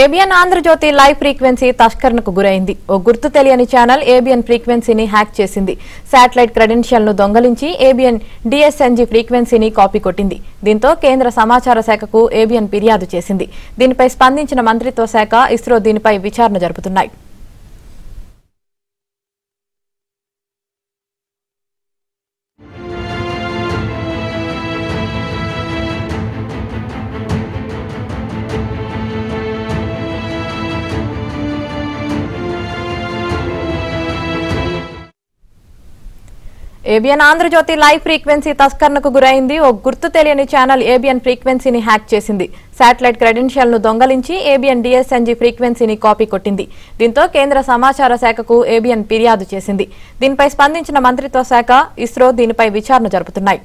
ABN Andhra Jyothi live frequency తస్కరణకు గురైంది. ఓ గుర్తు తెలియని ఛానల్ ఏబిఎన్ ఫ్రీక్వెన్సీని హ్యాక్ చేసింది. శాటిలైట్ క్రెడెన్షియల్ ను దొంగలించి ఏబిఎన్ డిఎస్ఎన్జీ ఫ్రీక్వెన్సీని కాపీ కొట్టింది. దీంతో కేంద్ర సమాచార శాఖకు ఏబిఎన్ ఫిర్యాదు చేసింది. దీనిపై స్పందించిన మంత్రిత్వ శాఖ, ఇస్రో దీనిపై విచారణ జరుపుతున్నాయి. ఏబిఎన్ ఆంధ్రజ్యోతి లైవ్ ఫ్రీక్వెన్సీ తస్కరణకు గురైంది. ఓ గుర్తు తెలియని ఛానల్ ఏబిఎన్ ఫ్రీక్వెన్సీని హ్యాక్ చేసింది. శాటిలైట్ క్రెడెన్షియల్ ను దొంగలించి ఏబిఎన్ డిఎస్ఎన్జీ ఫ్రీక్వెన్సీని కాపీ కొట్టింది. దీంతో కేంద్ర సమాచార శాఖకు ఏబిఎన్ ఫిర్యాదు చేసింది. దీనిపై స్పందించిన మంత్రిత్వ శాఖ, ఇస్రో దీనిపై విచారణ జరుపుతున్నాయి.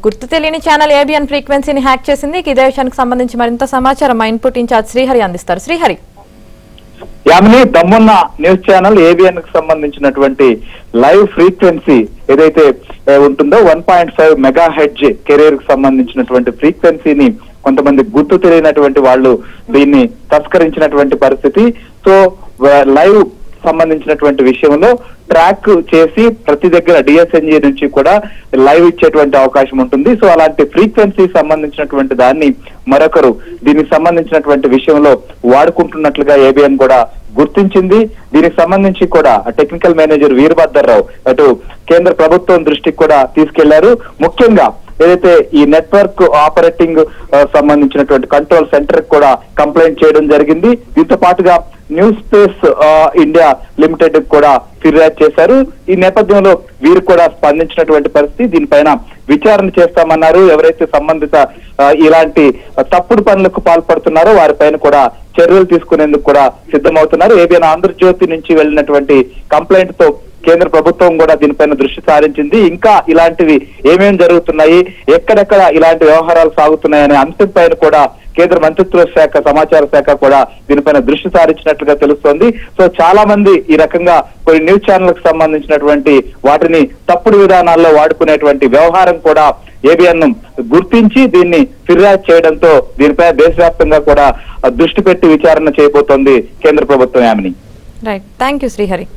గుర్తు తెలియని ఛానల్ ఏబిఎన్ ఫ్రీక్వెన్సీని హ్యాక్ చేసింది. ఇదే విషయానికి సంబంధించి మరింత సమాచారం మా ఇన్పుట్ ఇన్ఛార్జ్ శ్రీహరి అందిస్తారు. శ్రీహరి. యామిని, దమ్మున్న న్యూస్ ఛానల్ ఏబిఎన్ కు సంబంధించినటువంటి లైవ్ ఫ్రీక్వెన్సీ ఏదైతే ఉంటుందో 1.5 మెగాహెర్ట్జ్ కెరీర్ కు సంబంధించినటువంటి ఫ్రీక్వెన్సీని కొంతమంది గుర్తు తెలియనటువంటి వాళ్ళు దీన్ని తస్కరించినటువంటి పరిస్థితి. సో లైవ్ సంబంధించినటువంటి విషయంలో ట్రాక్ చేసి ప్రతి దగ్గర డిఎస్ఎన్జీ నుంచి కూడా లైవ్ ఇచ్చేటువంటి అవకాశం ఉంటుంది. సో అలాంటి ఫ్రీక్వెన్సీ సంబంధించినటువంటి దాన్ని మరొకరు దీనికి సంబంధించినటువంటి విషయంలో వాడుకుంటున్నట్లుగా ఏబిఎన్ కూడా గుర్తించింది. దీనికి సంబంధించి కూడా టెక్నికల్ మేనేజర్ వీరభద్రరావు అటు కేంద్ర ప్రభుత్వం దృష్టికి కూడా తీసుకెళ్లారు. ముఖ్యంగా ఏదైతే ఈ నెట్వర్క్ ఆపరేటింగ్ సంబంధించినటువంటి కంట్రోల్ సెంటర్ కూడా కంప్లైంట్ చేయడం జరిగింది. దీంతో పాటుగా న్యూ స్పేస్ ఇండియా లిమిటెడ్ కూడా ఫిర్యాదు చేశారు. ఈ నేపథ్యంలో వీరు కూడా స్పందించినటువంటి పరిస్థితి. దీనిపైన విచారణ చేస్తామన్నారు. ఎవరైతే సంబంధిత ఇలాంటి తప్పుడు పనులకు పాల్పడుతున్నారో వారిపైన కూడా చర్యలు తీసుకునేందుకు కూడా సిద్ధమవుతున్నారు. ఏబిఎన్ ఆంధ్రజ్యోతి నుంచి వెళ్ళినటువంటి కంప్లైంట్ తో కేంద్ర ప్రభుత్వం కూడా దీనిపైన దృష్టి సారించింది. ఇంకా ఇలాంటివి ఏమేం జరుగుతున్నాయి, ఎక్కడెక్కడ ఇలాంటి వ్యవహారాలు సాగుతున్నాయనే అంశంపైన కూడా కేంద్ర మంత్రిత్వ శాఖ, సమాచార శాఖ కూడా దీనిపైన దృష్టి సారించినట్లుగా తెలుస్తోంది. సో చాలా మంది ఈ రకంగా కొన్ని న్యూస్ ఛానళ్లకు సంబంధించినటువంటి వాటిని తప్పుడు విధానాల్లో వాడుకునేటువంటి వ్యవహారం కూడా ఏబిఎన్ గుర్తించి దీన్ని ఫిర్యాదు చేయడంతో దీనిపై దేశవ్యాప్తంగా కూడా దృష్టి పెట్టి విచారణ చేయబోతోంది కేంద్ర ప్రభుత్వం. Yamini. Right, thank you Srihari.